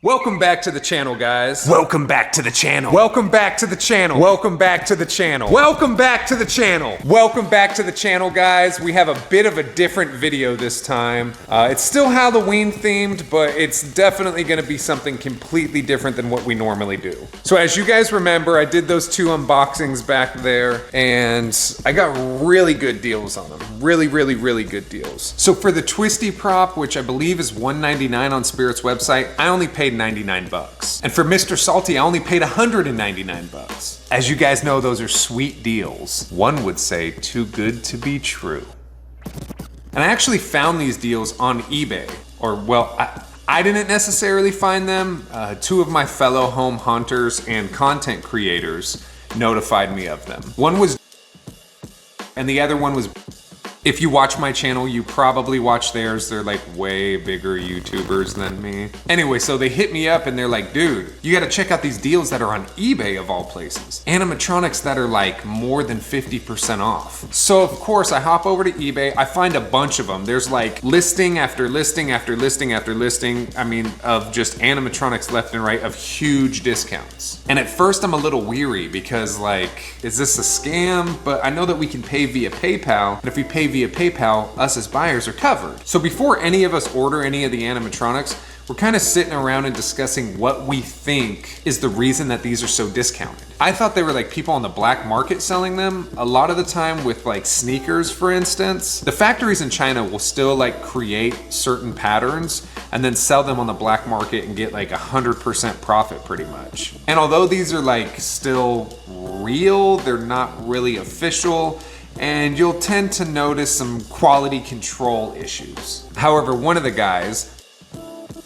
Welcome back to the channel, guys. Welcome back to the channel. Welcome back to the channel. Welcome back to the channel. Welcome back to the channel. Welcome back to the channel, guys. We have a bit of a different video this time. It's still Halloween themed, but it's definitely gonna be something completely different than what we normally do. So as you guys remember, I did those 2 unboxings back there, and I got really good deals on them. Really good deals. So for the Twisty prop, which I believe is $199 on Spirit's website, I only paid 99 bucks. And for Mr. Salty, I only paid 199 bucks. As you guys know, those are sweet deals. One would say too good to be true. And I actually found these deals on eBay. Or, well, I didn't necessarily find them. 2 of my fellow home hunters and content creators notified me of them. One was, and the other one was. If you watch my channel, you probably watch theirs. They're like way bigger YouTubers than me. Anyway, so they hit me up and they're like, dude, you gotta check out these deals that are on eBay of all places. Animatronics that are like more than 50% off. So of course I hop over to eBay, I find a bunch of them. There's like listing after listing after listing after listing, I mean, of just animatronics left and right of huge discounts. And at first I'm a little weary because like, is this a scam? But I know that we can pay via PayPal, and if we pay via PayPal, us as buyers are covered. So before any of us order any of the animatronics, we're kind of sitting around and discussing what we think is the reason that these are so discounted. I thought they were like people on the black market selling them. A lot of the time with like sneakers, for instance, the factories in China will still like create certain patterns and then sell them on the black market and get like 100% profit pretty much. And although these are like still real, they're not really official, and you'll tend to notice some quality control issues. However, one of the guys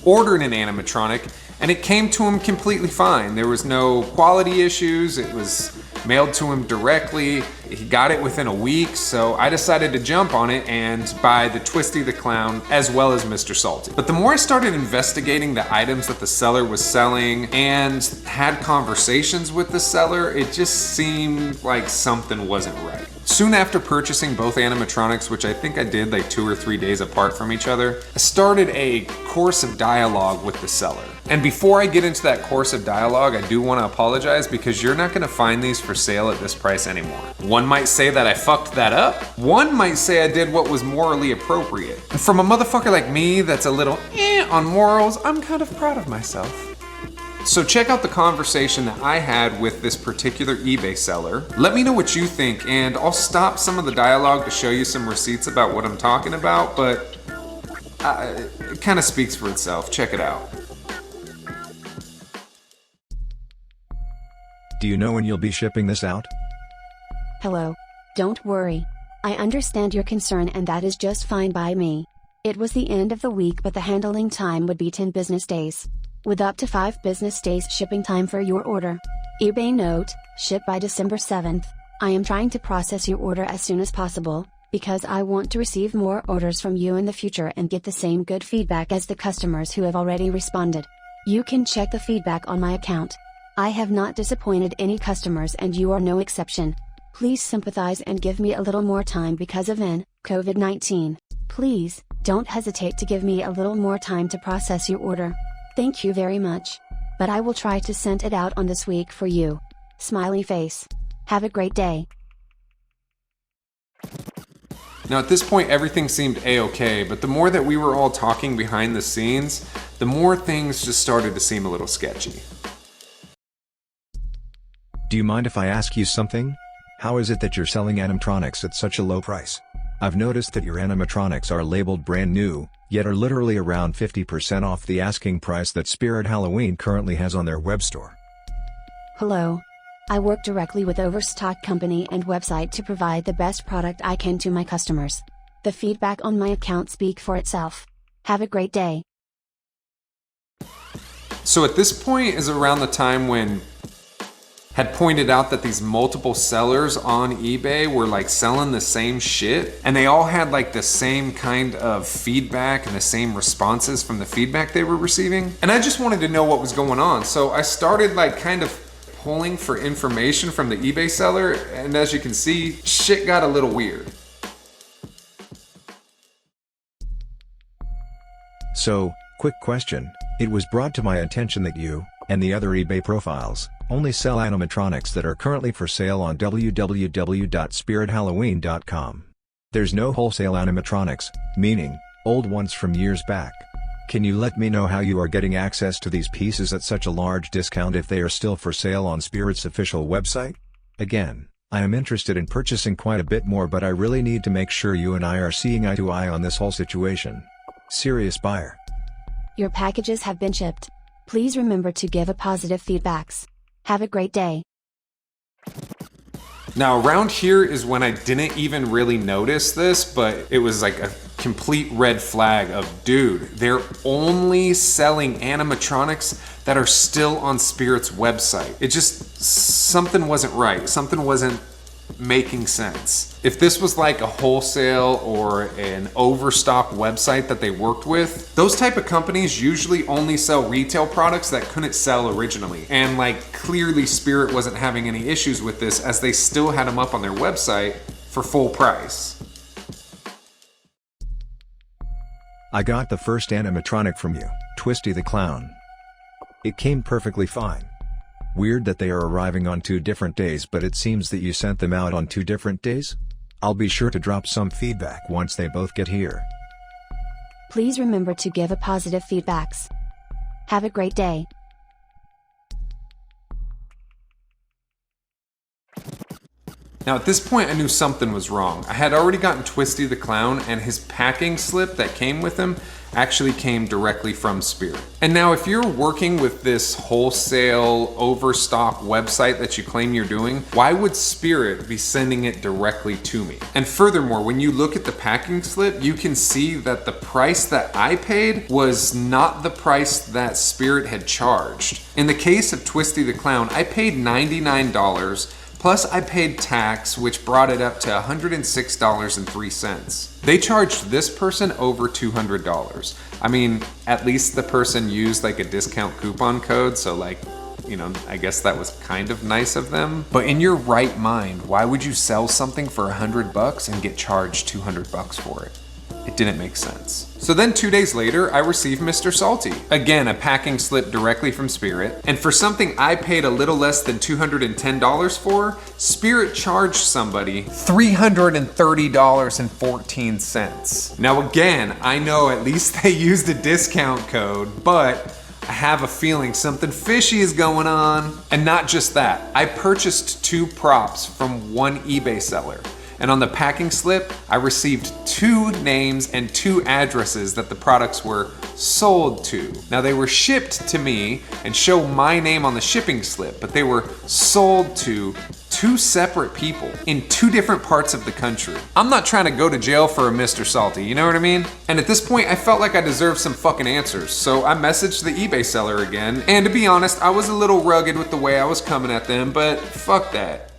ordered an animatronic and it came to him completely fine. There was no quality issues. It was mailed to him directly. He got it within a week, so I decided to jump on it and buy the Twisty the Clown as well as Mr. Salty. But the more I started investigating the items that the seller was selling and had conversations with the seller, it just seemed like something wasn't right. Soon after purchasing both animatronics, which I think I did like 2 or 3 days apart from each other, I started a course of dialogue with the seller. And before I get into that course of dialogue, I do want to apologize because you're not going to find these for sale at this price anymore. One might say that I fucked that up. One might say I did what was morally appropriate. And from a motherfucker like me that's a little on morals, I'm kind of proud of myself. So check out the conversation that I had with this particular eBay seller. Let me know what you think, and I'll stop some of the dialogue to show you some receipts about what I'm talking about, but it kind of speaks for itself. Check it out. Do you know when you'll be shipping this out? Hello. Don't worry. I understand your concern, and that is just fine by me. It was the end of the week, but the handling time would be 10 business days. With up to 5 business days shipping time for your order. eBay note, ship by December 7th. I am trying to process your order as soon as possible, because I want to receive more orders from you in the future and get the same good feedback as the customers who have already responded. You can check the feedback on my account. I have not disappointed any customers, and you are no exception. Please sympathize and give me a little more time because of COVID-19. Please, don't hesitate to give me a little more time to process your order. Thank you very much. But I will try to send it out on this week for you. Smiley face. Have a great day. Now at this point everything seemed a-okay, but the more that we were all talking behind the scenes, the more things just started to seem a little sketchy. Do you mind if I ask you something? How is it that you're selling animatronics at such a low price? I've noticed that your animatronics are labeled brand new, yet are literally around 50% off the asking price that Spirit Halloween currently has on their web store. Hello. I work directly with Overstock Company and website to provide the best product I can to my customers. The feedback on my account speak for itself. Have a great day. So at this point is around the time when had pointed out that these multiple sellers on eBay were like selling the same shit, and they all had like the same kind of feedback and the same responses from the feedback they were receiving. And I just wanted to know what was going on. So I started like kind of pulling for information from the eBay seller, and as you can see, shit got a little weird. So, quick question, It was brought to my attention that you, and the other eBay profiles, only sell animatronics that are currently for sale on www.spirithalloween.com. There's no wholesale animatronics, meaning, old ones from years back. Can you let me know how you are getting access to these pieces at such a large discount if they are still for sale on Spirit's official website? Again, I am interested in purchasing quite a bit more, but I really need to make sure you and I are seeing eye to eye on this whole situation. Serious buyer. Your packages have been shipped. Please remember to give a positive feedbacks. Have a great day. Now around here is when I didn't even really notice this, but it was like a complete red flag of, dude, they're only selling animatronics that are still on Spirit's website. It just, something wasn't right. Something wasn't making sense. If this was like a wholesale or an overstock website that they worked with, those type of companies usually only sell retail products that couldn't sell originally. And like clearly Spirit wasn't having any issues with this, as they still had them up on their website for full price. I got the first animatronic from you, Twisty the Clown. It came perfectly fine. Weird that they are arriving on 2 different days, but it seems that you sent them out on 2 different days? I'll be sure to drop some feedback once they both get here. Please remember to give a positive feedbacks. Have a great day. Now at this point I knew something was wrong. I had already gotten Twisty the Clown, and his packing slip that came with him actually came directly from Spirit. And now if you're working with this wholesale overstock website that you claim you're doing, why would Spirit be sending it directly to me? And furthermore, when you look at the packing slip, you can see that the price that I paid was not the price that Spirit had charged. In the case of Twisty the Clown, I paid $99, plus I paid tax, which brought it up to $106.03. They charged this person over $200. I mean, at least the person used like a discount coupon code, so like, you know, I guess that was kind of nice of them. But in your right mind, why would you sell something for $100 and get charged $200 for it? It didn't make sense. So then 2 days later, I received Mr. Salty. Again, a packing slip directly from Spirit. And for something I paid a little less than $210 for, Spirit charged somebody $330.14. Now again, I know at least they used a discount code, but I have a feeling something fishy is going on. And not just that, I purchased 2 props from one eBay seller. And on the packing slip, I received 2 names and 2 addresses that the products were sold to. Now they were shipped to me and show my name on the shipping slip, but they were sold to 2 separate people in 2 different parts of the country. I'm not trying to go to jail for a Mr. Salty, you know what I mean? And at this point, I felt like I deserved some fucking answers, so I messaged the eBay seller again, and to be honest, I was a little rugged with the way I was coming at them, but fuck that.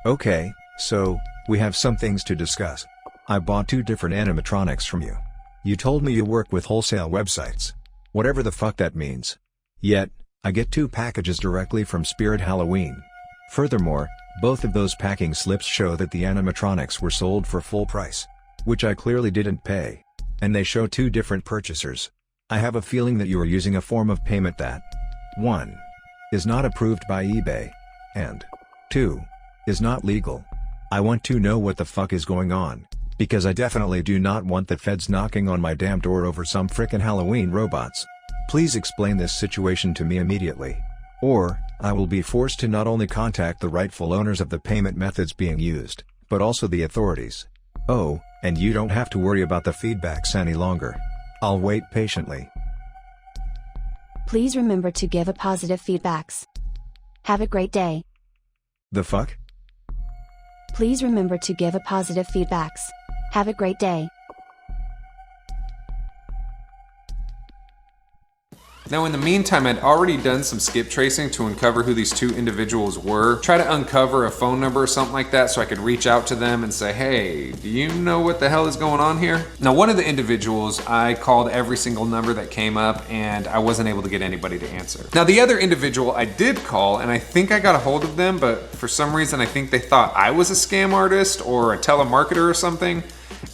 Okay, so, we have some things to discuss. I bought 2 different animatronics from you. You told me you work with wholesale websites. Whatever the fuck that means. Yet, I get 2 packages directly from Spirit Halloween. Furthermore, both of those packing slips show that the animatronics were sold for full price, which I clearly didn't pay. And they show 2 different purchasers. I have a feeling that you are using a form of payment that 1. Is not approved by eBay, and 2. Is not legal. I want to know what the fuck is going on, because I definitely do not want the feds knocking on my damn door over some frickin' Halloween robots. Please explain this situation to me immediately. Or, I will be forced to not only contact the rightful owners of the payment methods being used, but also the authorities. Oh, and you don't have to worry about the feedbacks any longer. I'll wait patiently. Please remember to give a positive feedbacks. Have a great day. The fuck? Please remember to give a positive feedbacks. Have a great day. Now in the meantime, I'd already done some skip tracing to uncover who these 2 individuals were. Try to uncover a phone number or something like that so I could reach out to them and say, hey, do you know what the hell is going on here? Now one of the individuals, I called every single number that came up and I wasn't able to get anybody to answer. Now the other individual I did call, and I think I got a hold of them, but for some reason I think they thought I was a scam artist or a telemarketer or something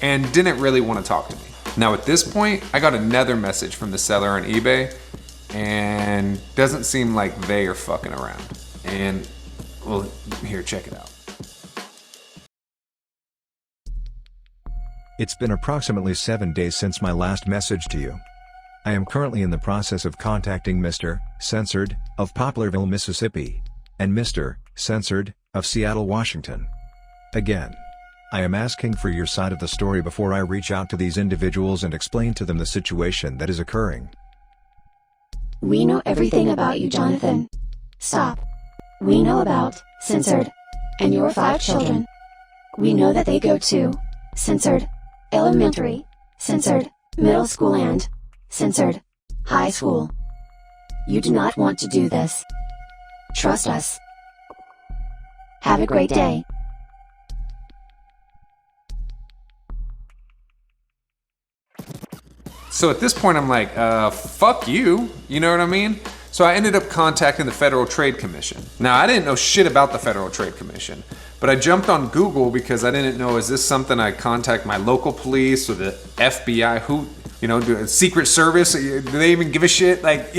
and didn't really want to talk to me. Now at this point, I got another message from the seller on eBay, and doesn't seem like they are fucking around. And, well, here, check it out. It's been approximately 7 days since my last message to you. I am currently in the process of contacting Mr. Censored of Poplarville, Mississippi, and Mr. Censored of Seattle, Washington. Again, I am asking for your side of the story before I reach out to these individuals and explain to them the situation that is occurring. We know everything about you, Jonathan. Stop. We know about Censored and your 5 children. We know that they go to Censored Elementary, Censored Middle School, and Censored High School. You do not want to do this. Trust us. Have a great day. So at this point, I'm like, fuck you. You know what I mean? So I ended up contacting the Federal Trade Commission. Now, I didn't know shit about the Federal Trade Commission, but I jumped on Google because I didn't know, is this something I contact my local police or the FBI? Who, you know, Secret Service? Do they even give a shit? Like,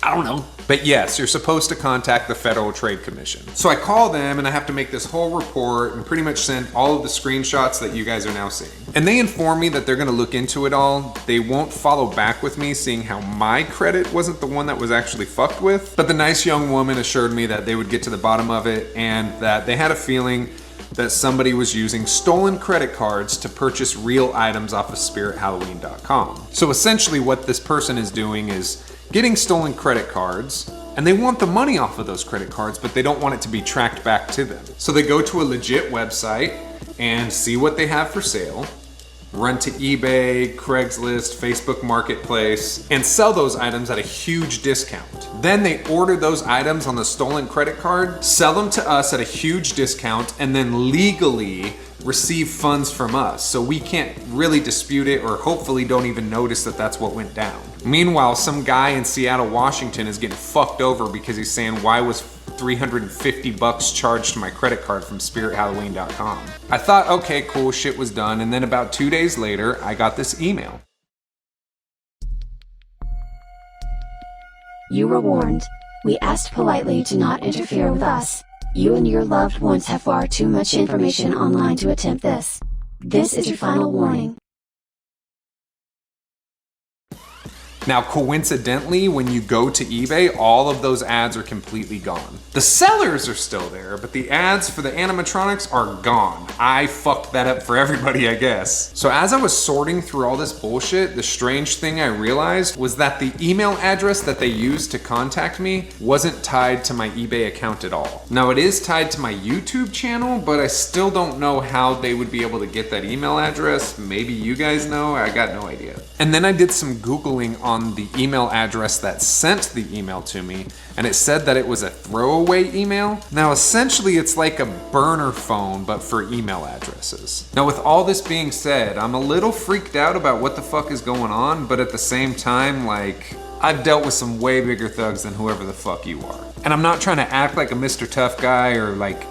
I don't know. But yes, you're supposed to contact the Federal Trade Commission. So I call them and I have to make this whole report and pretty much send all of the screenshots that you guys are now seeing. And they inform me that they're gonna look into it all. They won't follow back with me, seeing how my credit wasn't the one that was actually fucked with. But the nice young woman assured me that they would get to the bottom of it and that they had a feeling that somebody was using stolen credit cards to purchase real items off of spirithalloween.com. So essentially what this person is doing is getting stolen credit cards, and they want the money off of those credit cards, but they don't want it to be tracked back to them. So they go to a legit website and see what they have for sale, run to eBay, Craigslist, Facebook Marketplace, and sell those items at a huge discount. Then they order those items on the stolen credit card, sell them to us at a huge discount, and then legally receive funds from us. So we can't really dispute it, or hopefully don't even notice that that's what went down. Meanwhile, some guy in Seattle, Washington is getting fucked over because he's saying, why was $350 charged to my credit card from spirithalloween.com? I thought, okay, cool, shit was done. And then about 2 days later, I got this email. You were warned. We asked politely to not interfere with us. You and your loved ones have far too much information online to attempt this. This is your final warning. Now, coincidentally, when you go to eBay, all of those ads are completely gone. The sellers are still there, but the ads for the animatronics are gone. I fucked that up for everybody, I guess. So as I was sorting through all this bullshit, the strange thing I realized was that the email address that they used to contact me wasn't tied to my eBay account at all. Now, it is tied to my YouTube channel, but I still don't know how they would be able to get that email address. Maybe you guys know, I got no idea. And then I did some Googling on the email address that sent the email to me, and it said that it was a throwaway email. Now essentially it's like a burner phone, but for email addresses. Now with all this being said, I'm a little freaked out about what the fuck is going on, but at the same time, like, I've dealt with some way bigger thugs than whoever the fuck you are. And I'm not trying to act like a Mr. Tough guy or like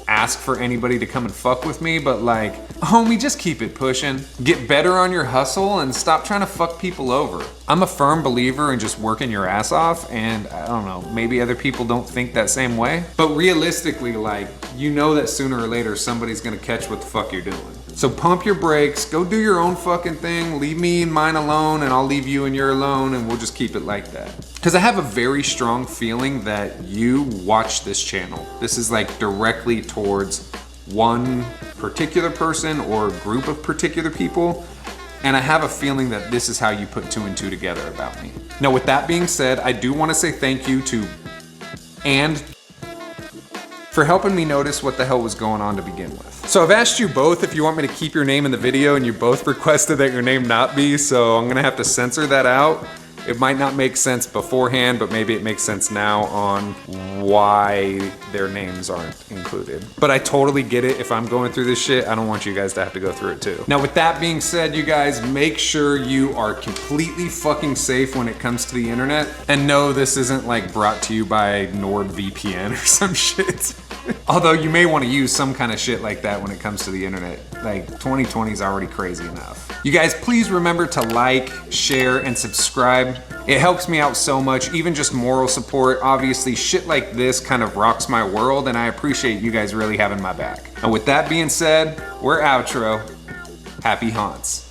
ask for anybody to come and fuck with me, but like, homie, just keep it pushing. Get better on your hustle and stop trying to fuck people over. I'm a firm believer in just working your ass off, and I don't know, maybe other people don't think that same way. But realistically, like, you know that sooner or later somebody's gonna catch what the fuck you're doing. So pump your brakes, go do your own fucking thing, leave me and mine alone, and I'll leave you and your alone, and we'll just keep it like that. Because I have a very strong feeling that you watch this channel. This is like directly towards one particular person or group of particular people, and I have a feeling that this is how you put 2 and 2 together about me. Now with that being said, I do want to say thank you to and for helping me notice what the hell was going on to begin with. So I've asked you both if you want me to keep your name in the video, and you both requested that your name not be, so I'm gonna have to censor that out. It might not make sense beforehand, but maybe it makes sense now on why their names aren't included. But I totally get it. If I'm going through this shit, I don't want you guys to have to go through it too. Now with that being said, you guys, make sure you are completely fucking safe when it comes to the internet. And no, this isn't like brought to you by NordVPN or some shit. Although you may want to use some kind of shit like that when it comes to the internet. Like 2020 is already crazy enough. You guys, please remember to like, share, and subscribe. It helps me out so much, even just moral support. Obviously, shit like this kind of rocks my world, and I appreciate you guys really having my back. And with that being said, we're outro. Happy haunts.